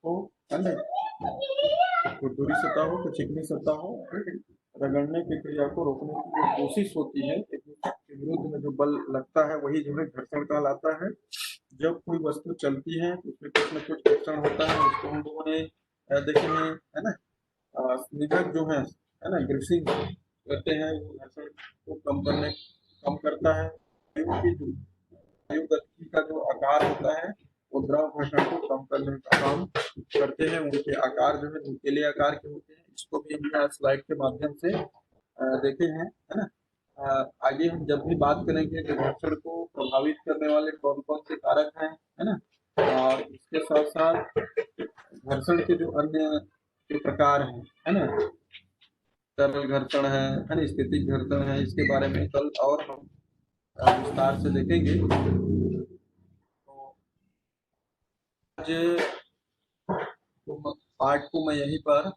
हो, है ना, खुरदुरी सतह हो, तो चिकनी सतह हो, रगड़ने की क्रिया को रोकने की जो कोशिश होती है, एक दूसरे के विरुद्ध में जो बल लगता है वही जो है घर्षण कहलाता है। जब कोई वस्तु चलती है तो उसमें कुछ न कुछ घर्षण होता है, उसको हम लोगों ने देखे हैं, है ना। स्निग्धक जो है ना, ग्रिसिंग करते हैं, वो घर्षण को कम करता है। वायु गतिकी का जो आकार होता है वो द्रव घर्षण को कम करने का काम करते हैं। उनके आकार जो है नुकीले आकार के होते हैं। इसको भी हम स्लाइड के माध्यम से देखे हैं, है ना। आगे हम जब भी बात करेंगे कि घर्षण को प्रभावित करने वाले कौन कौन से कारक हैं, है ना, और इसके साथ साथ घर्षण के जो अन्य के प्रकार हैं, है ना, तरल घर्षण है ना, स्थितिक घर्षण है, इसके बारे में कल और हम विस्तार से देखेंगे। तो आज पार्ट को मैं यहीं पर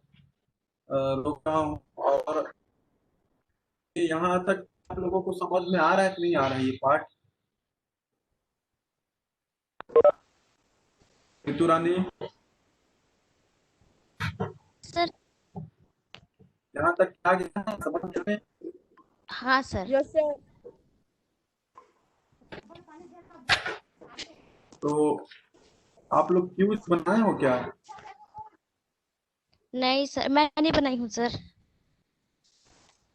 रोक रहा हूँ। और यहाँ तक आप लोगों को समझ में आ रहा है कि नहीं आ रहा है ये पार्ट? ऋतु रानी सर, यहाँ तक क्या गया समझ में? हाँ सर। Yes sir. तो आप लोग क्यूज बनाए हो क्या? नहीं सर, मैं नहीं बनाई हूँ सर।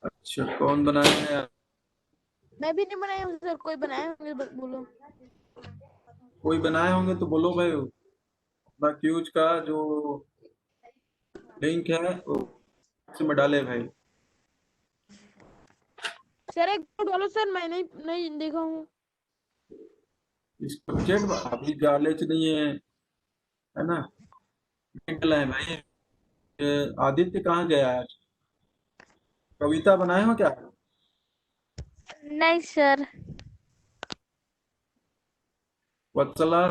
अच्छा, कौन बनाए हैं? मैं भी नहीं बनाई हूँ सर। कोई बनाए होंगे बोलो। कोई बनाए होंगे तो बोलो भाई। अपना क्यूज का जो लिंक है वो में डाले भाई। सर एक डालो सर, मैं नहीं देखा हूँ। इसको चेक अभी डाले नहीं है ना, डाला है भाई। आदित्य कहाँ गया आज? कविता बनाए हो क्या? नहीं सर। वत्सला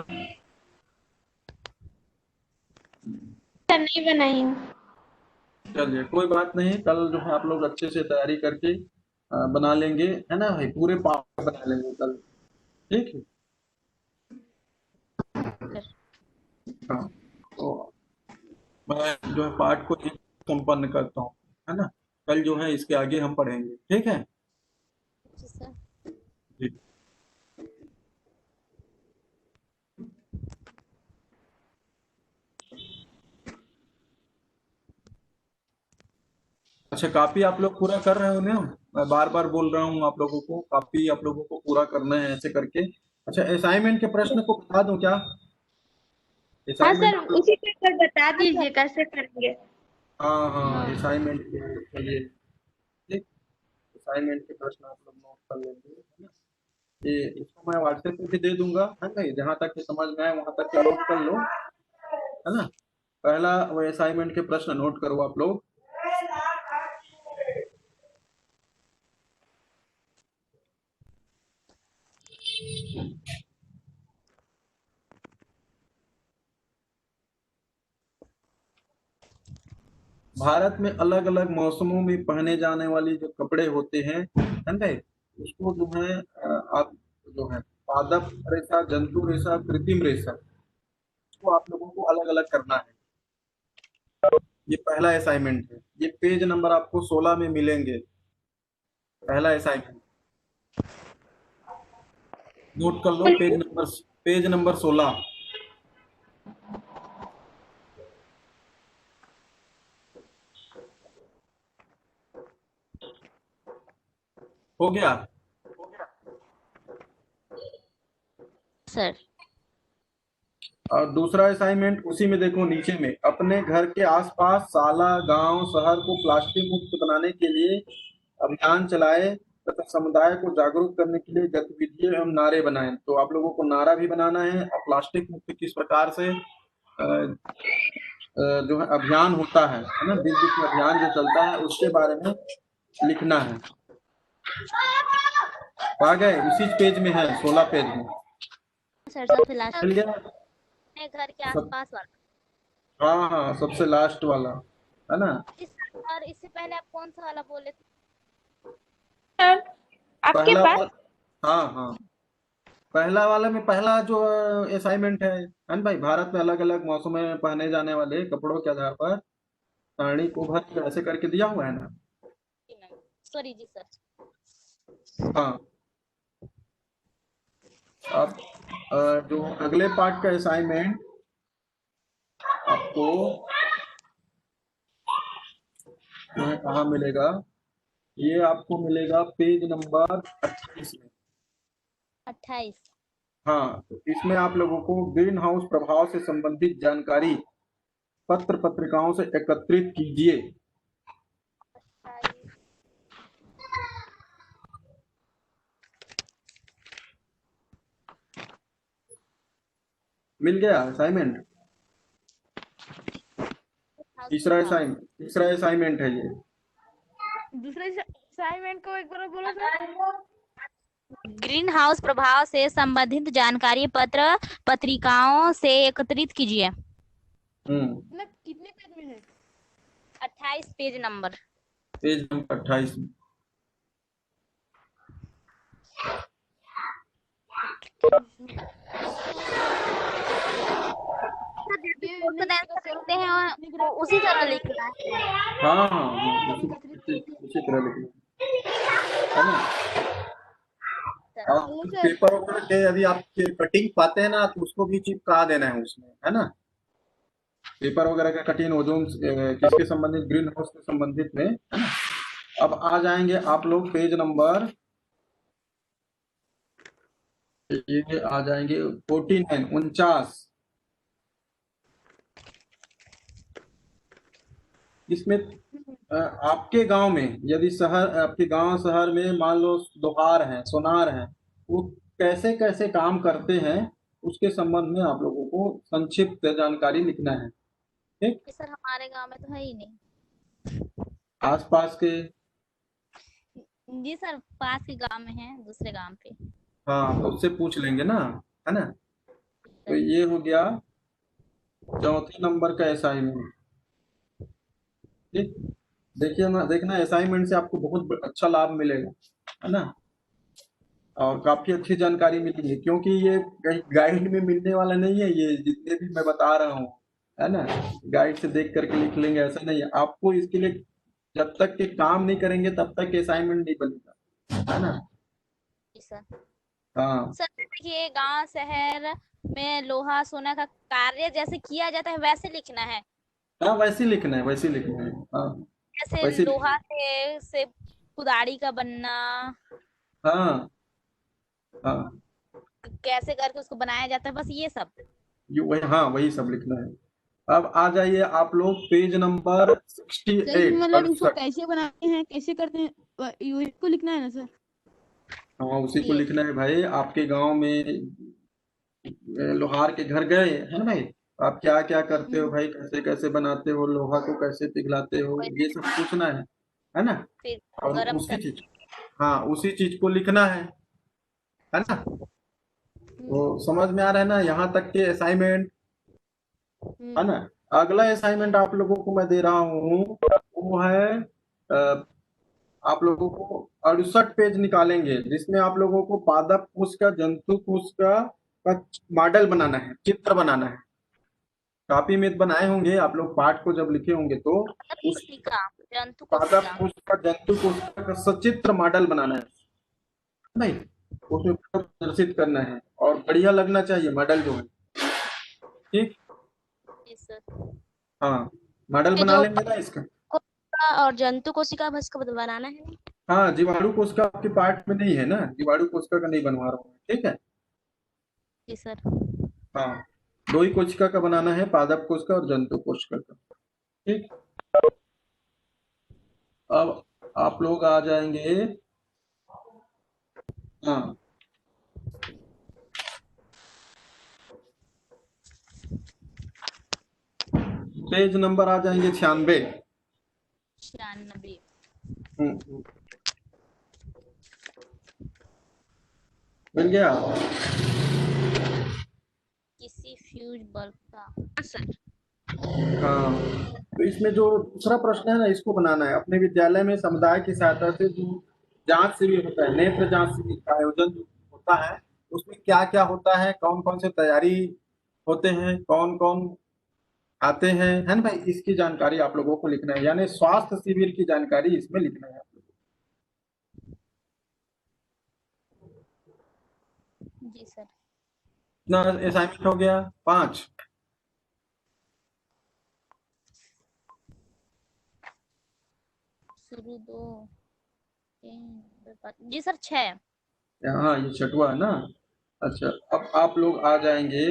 नहीं बनाई हूँ। चलिए कोई बात नहीं, कल जो है आप लोग अच्छे से तैयारी करके बना लेंगे, है ना भाई, पूरे पाठ बना लेंगे कल, ठीक है। हाँ, तो मैं जो है पाठ को संपन्न करता हूँ, है ना। कल जो है इसके आगे हम पढ़ेंगे, ठीक है जी सर। जी। अच्छा, कॉपी आप लोग पूरा कर रहे हो ना? मैं बार बार बोल रहा हूँ आप लोगों को, कॉपी आप लोगों को पूरा करना है ऐसे करके। अच्छा, असाइनमेंट के प्रश्न को बता दूं क्या? हाँ सर, असाइनमेंट, उसी पेपर बता दीजिए कैसे करेंगे। हाँ हाँ, असाइनमेंट के लिए, ठीक, असाइनमेंट के प्रश्न आप लोग नोट कर लेंगे, है ना? ये इसको मैं व्हाट्सएप पे भी दे दूंगा, है ना? जहाँ तक के समझ में आए वहां तक के नोट कर लो, है ना? पहला वो असाइनमेंट के प्रश्न नोट करो आप लोग। भारत में अलग अलग मौसमों में पहने जाने वाली जो कपड़े होते हैं, है ना, उसको जो है आप जो है पादप रेशा, जंतु रेशा, कृत्रिम रेशा, इसको आप लोगों को अलग अलग करना है। ये पहला असाइनमेंट है, ये पेज नंबर आपको 16 में मिलेंगे। पहला असाइनमेंट नोट कर लो, पेज नंबर 16। हो गया? सर। और दूसरा असाइनमेंट उसी में देखो, नीचे में, अपने घर के आसपास, साला, गांव, शहर को प्लास्टिक मुक्त बनाने के लिए अभियान चलाए तथा समुदाय को जागरूक करने के लिए गतिविधियां एवं नारे बनाएं। तो आप लोगों को नारा भी बनाना है और प्लास्टिक मुक्त किस प्रकार से जो है अभियान होता है ना, बीच बीच में अभियान जो चलता है उसके बारे में लिखना है। आ गए? उसी पेज में है, 16 पेज में सर सबसे लास्ट मिल गया। अपने घर के सब, आसपास वाला। हाँ हाँ, सबसे लास्ट वाला, है ना? और इससे पहले आप कौन सा वाला बोले थे? सर आपके पहला पास, हाँ हाँ, पहला वाला में पहला जो असाइनमेंट है ना भाई, भारत में अलग अलग मौसम में पहने जाने वाले कपड़ों के आधार पर साड़ी को भर ऐसे करके दिया हुआ है ना। सॉरी जी सर। हाँ, अब जो अगले पार्ट का असाइनमेंट आपको जो है कहाँ मिलेगा? ये आपको मिलेगा पेज नंबर 28 में। 28। हाँ, तो इसमें आप लोगों को ग्रीन हाउस प्रभाव से संबंधित जानकारी पत्र पत्रिकाओं से एकत्रित कीजिए। मिल गया असाइनमेंट? तीसरा असाइनमेंट है ये। दूसरे असाइनमेंट को एक बार बोलो सर। ग्रीन हाउस प्रभाव से संबंधित जानकारी पत्र पत्रिकाओं से एकत्रित कीजिए। मतलब कितने पेज में है? 28 पेज नंबर। पेज नंबर 28 में। सकते हैं और उसी तरह लिखना है। हाँ हाँ, उसी तरह लिखना है ना। आप पेपर वगैरह के यदि आप कटिंग पाते हैं ना तो उसको भी चिपका देना है उसमें, है ना? पेपर वगैरह का कटिंग ओजोन किसके संबंधित, ग्रीन हाउस के संबंधित में, है ना? अब आ जाएंगे आप लोग पेज नंबर, ये आ जाएंगे 49, 49। इसमें आपके गांव में यदि आपके गांव शहर में मान लो दोहार हैं, सोनार हैं, वो कैसे कैसे काम करते हैं उसके संबंध में आप लोगों को संक्षिप्त जानकारी लिखना है, ठीक? सर हमारे गांव में तो है ही नहीं। आसपास के, जी सर, पास के गांव में है, दूसरे गांव पे। हाँ, तो उससे पूछ लेंगे ना, है ना? तो ये हो गया चौथे नंबर का असाइनमेंट, ठीक? देखिए ना, देखना असाइनमेंट से आपको बहुत अच्छा लाभ मिलेगा, है ना? और काफी अच्छी जानकारी मिलेगी, क्योंकि ये गाइड में मिलने वाला नहीं है, ये जितने भी मैं बता रहा हूँ, है ना, गाइड से देख करके लिख लेंगे ऐसा नहीं है। आपको इसके लिए जब तक के काम नहीं करेंगे तब तक असाइनमेंट नहीं बनेगा, है ना। जी सर। हाँ सर देखिए गांव शहर में लोहा सोना का कार्य जैसे किया जाता है वैसे लिखना है। हाँ, वैसे ही लिखना है, वैसे ही लिखना है। हाँ जैसे वैसे ही लोहा से कुदाड़ी का बनना, हाँ हाँ, कैसे करके उसको बनाया जाता है, बस ये सब। ये वही, हाँ वही सब लिखना है। अब आ जाइए आप लोग पेज नंबर सर 68, मतलब इसको 68। कैसे बनाते हैं, कैसे करते हैं, इसको लिखना है ना सर? हाँ उसी को ये लिखना है भाई। आपके गांव में लोहार के घर गए है ना भाई, आप क्या क्या करते हो भाई, कैसे कैसे बनाते हो, लोहा को कैसे पिघलाते हो, ये सब पूछना है ना। फिर और गरम उसी कर। चीज, हाँ उसी चीज को लिखना है ना। तो समझ में आ रहा है ना यहाँ तक के असाइनमेंट, है ना। अगला असाइनमेंट आप लोगों को मैं दे रहा हूँ, वो है अ, आप लोगों को 68 पेज निकालेंगे, जिसमें आप लोगों को पादप कोश का, जंतु कोश का मॉडल बनाना है, चित्र बनाना है। कॉपी में बनाए होंगे आप लोग, पाठ को जब लिखे होंगे तो उस कोशिका, जंतु पादप कोशिका। कोश का, जंतु कोश का सचित्र मॉडल बनाना है नहीं, उसमें प्रदर्शित करना है और बढ़िया लगना चाहिए मॉडल जो है। ठीक, जी सर। हाँ मॉडल ये बना जो लेंगे ना इसका। कोशिका और जंतु कोशिका बस को बनाना है। हाँ जीवाणु कोशिका आपके पार्ट में नहीं है ना, जीवाणु कोशिका का नहीं बनवा रहा हूँ, ठीक है। जी सर। हाँ दो ही कोशिका का बनाना है, पादप कोशिका और जंतु कोशिका का। ठीक, अब आप लोग आ जाएंगे, हाँ पेज नंबर आ जाएंगे 96। 96। मिल गया। किसी फ्यूज बल्ब का। सर हाँ तो इसमें जो दूसरा प्रश्न है ना, इसको बनाना है। अपने विद्यालय में समुदाय की सहायता से जो जांच शिविर होता है, नेत्र जांच शिविर का आयोजन जो होता है, उसमें क्या क्या होता है, कौन कौन से तैयारी होते हैं, कौन कौन आते हैं, है ना भाई, इसकी जानकारी आप लोगों को लिखना है, यानी स्वास्थ्य शिविर की जानकारी इसमें लिखना है आप लोगों जी सर। को। इतना असाइनमेंट हो गया 5। शुरू 2 3 जी सर 6। हाँ ये छठवा है ना। अच्छा अब आप लोग आ जाएंगे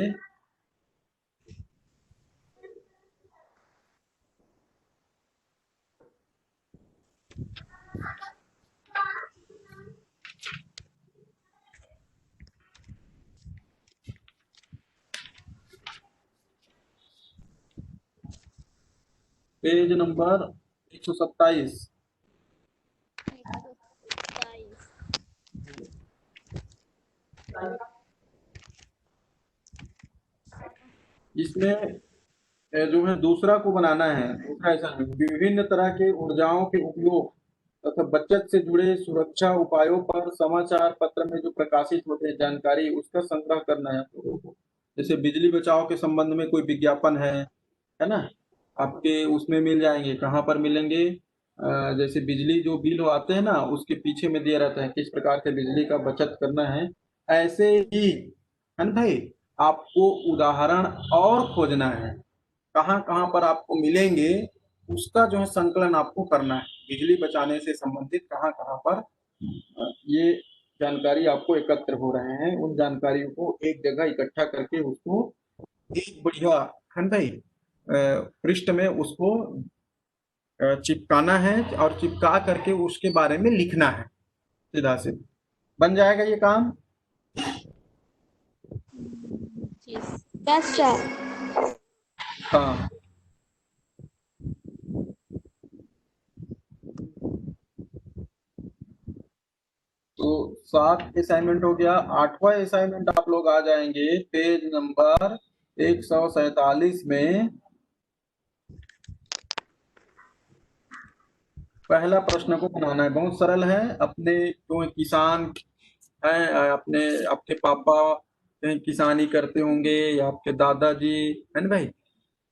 पेज नंबर 127। 127। इसमें जो है दूसरा को बनाना है, दूसरा ऐसा है, विभिन्न तरह के ऊर्जाओं के उपयोग तथा बचत से जुड़े सुरक्षा उपायों पर समाचार पत्र में जो प्रकाशित होते हैं जानकारी, उसका संग्रह करना है आप लोगों को। जैसे बिजली बचाव के संबंध में कोई विज्ञापन है ना, आपके उसमें मिल जाएंगे। कहाँ पर मिलेंगे, जैसे बिजली जो बिल आते हैं ना, उसके पीछे में दिया रहता है किस प्रकार से बिजली का बचत करना है। ऐसे ही है ना भाई, आपको उदाहरण और खोजना है, कहाँ कहाँ पर आपको मिलेंगे, उसका जो है संकलन आपको करना है। बिजली बचाने से संबंधित कहाँ कहाँ पर ये जानकारी आपको एकत्र हो रहे हैं, उन जानकारियों को एक जगह इकट्ठा करके उसको एक बढ़िया है ना भाई पृष्ठ में उसको चिपकाना है, और चिपका करके उसके बारे में लिखना है। सीधा से बन जाएगा ये काम। जी यस सर। हाँ तो 7 असाइनमेंट हो गया। 8वां असाइनमेंट आप लोग आ जाएंगे पेज नंबर 147 में। पहला प्रश्न को बनाना है, बहुत सरल है। अपने जो किसान हैं, अपने आपके पापा कहीं किसानी करते होंगे या आपके दादाजी, है ना भाई,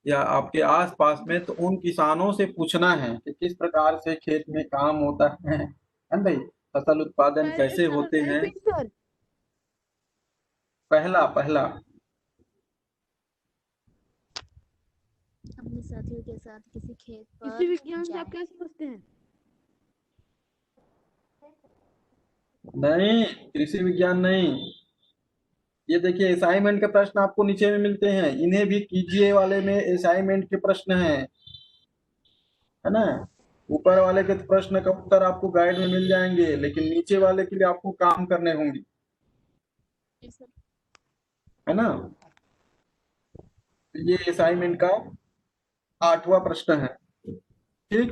या आपके आसपास में, तो उन किसानों से पूछना है कि किस प्रकार से खेत में काम होता है ना भाई, फसल उत्पादन कैसे होते हैं। सर पहला पहला अपने साथियों के साथ किसी खेत कृषि पर विज्ञान से आप जाएं। क्या समझते हैं? नहीं, कृषि विज्ञान नहीं। ये देखिए असाइनमेंट के प्रश्न आपको नीचे में मिलते हैं, इन्हें भी कीजिए वाले में असाइनमेंट के प्रश्न हैं, है ना। ऊपर वाले के प्रश्न का उत्तर आपको गाइड में मिल जाएंगे, लेकिन नीचे वाले के लिए आपको काम करने होंगे, जी सर। है ना। तो ये असाइनमेंट का 8वां प्रश्न है। ठीक,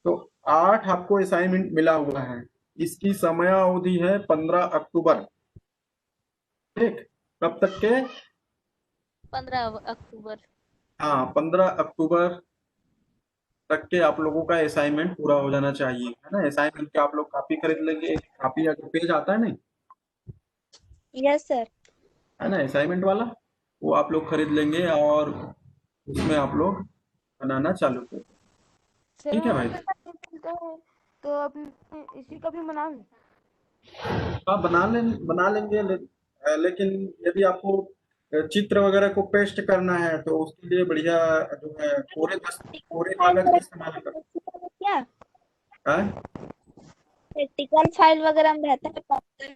तो 8 आपको असाइनमेंट मिला हुआ है। इसकी समयावधि है 15 अक्टूबर। ठीक, कब तक के? 15 अक्टूबर। हाँ, 15 अक्टूबर तक के आप लोगों का असाइनमेंट पूरा हो जाना चाहिए, है ना। असाइनमेंट के आप लोग कॉपी खरीद लेंगे, कॉपी या पेज आता है नहीं, यस सर। है ना, असाइनमेंट वाला, वो आप लोग खरीद लेंगे और उसमें आप लोग बनाना चालू करें। सर ठीक है हमें भाई। पता नहीं चलता है तो अपने इसी का भी बना लें। हाँ, बना लेंगे, लेकिन यदि आपको चित्र वगैरह को पेस्ट करना है तो उसके लिए बढ़िया जो है कोरे कागज का इस्तेमाल कर। क्या हाँ प्रैक्टिकल फाइल वगैरह में रहता है?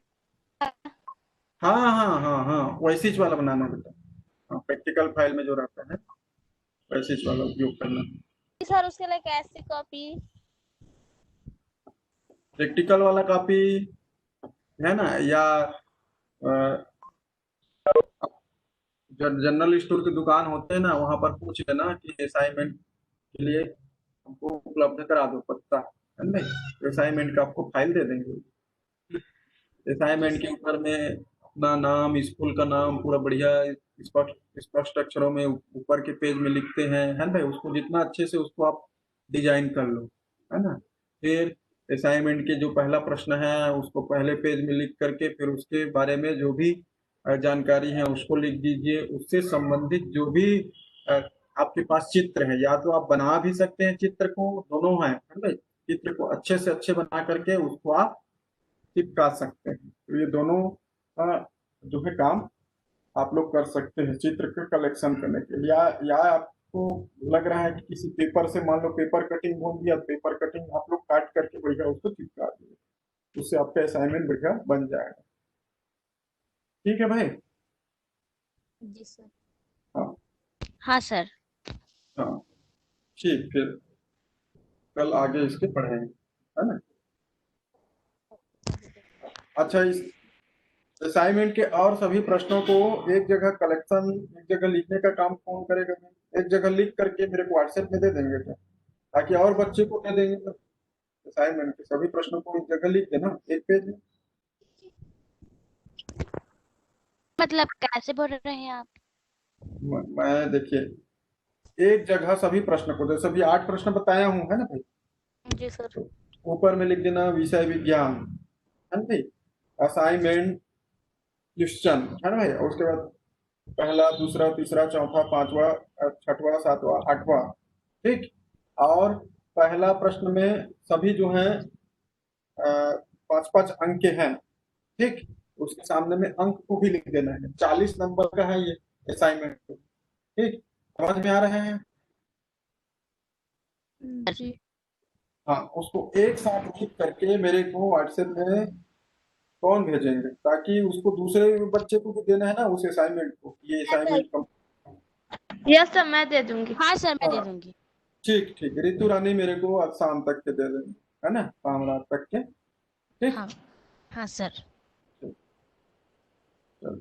हाँ हाँ हाँ हाँ, वैसी वाला बनाना बेटा। हाँ, प्रैक्टिकल फाइल में जो रहता है वैसी वाला उपयोग करना। सर उसके लिए कैसी कॉपी? प्रैक्टिकल वाला कॉपी है ना, या जनरल स्टोर की दुकान होते हैं ना, वहां पर पूछ लेना कि असाइनमेंट के लिए हमको उपलब्ध करा दो पत्ता, है ना। असाइनमेंट का आपको फाइल दे देंगे। जी असाइनमेंट के सर। ऊपर में अपना नाम, स्कूल का नाम पूरा बढ़िया स्पष्ट स्पष्ट अक्षरों में ऊपर के पेज में लिखते हैं, है ना भाई। उसको जितना अच्छे से उसको आप डिजाइन कर लो, है ना। फिर असाइनमेंट के जो पहला प्रश्न है उसको पहले पेज में लिख करके फिर उसके बारे में जो भी जानकारी है उसको लिख दीजिए। उससे संबंधित जो भी अ, आपके पास चित्र है, या तो आप बना भी सकते हैं चित्र को, दोनों है ना भाई। चित्र को अच्छे से अच्छे बना करके उसको आप चिपका सकते हैं। तो ये दोनों जो है काम आप लोग कर सकते हैं चित्र का कलेक्शन करने के लिए। या आपको लग रहा है कि किसी पेपर से, मान लो पेपर कटिंग बोल दिया, पेपर कटिंग आप लोग काट करके बढ़िया उसको चिपका दिए, उससे आपका असाइनमेंट बढ़िया बन जाएगा। ठीक है भाई। जी सर। हाँ हाँ सर। हाँ, ठीक, फिर कल आगे इसके पढ़ेंगे, है ना। अच्छा, इस असाइनमेंट के और सभी प्रश्नों को एक जगह कलेक्शन, एक जगह लिखने का काम कौन करेगा? एक जगह लिख करके मेरे को व्हाट्सएप में दे देंगे क्या, ताकि और बच्चे को दे देंगे तो असाइनमेंट के सभी प्रश्नों को एक जगह लिख देना एक पेज में। मतलब कैसे बोल रहे हैं आप? मैं देखिए एक जगह सभी प्रश्न को, जैसे अभी 8 प्रश्न बताया हूँ, है ना भाई। जी सर। तो ऊपर में लिख देना विषय विज्ञान, है ना भाई, असाइनमेंट क्वेश्चन, है ना भाई। और उसके बाद पहला, दूसरा, तीसरा, चौथा, पांचवा, छठवां, सातवां, आठवां। ठीक, और पहला प्रश्न में सभी जो है 5-5 अंक के हैं। ठीक, उसके सामने में अंक को भी लिख देना है। 40 नंबर का है ये असाइनमेंट। ठीक, समझ में आ रहे हैं? जी हाँ, उसको एक साथ लिख करके मेरे को व्हाट्सएप में कौन भेजेंगे, ताकि उसको दूसरे बच्चे को भी देना है ना उस असाइनमेंट को, ये असाइनमेंट कम। यस सर, मैं दे दूंगी। हाँ सर, मैं दे हाँ, दूंगी। ठीक ठीक, ऋतु रानी मेरे को आज शाम तक के दे देंगे, है ना, शाम रात तक के। ठीक, हाँ हाँ सर। चलो।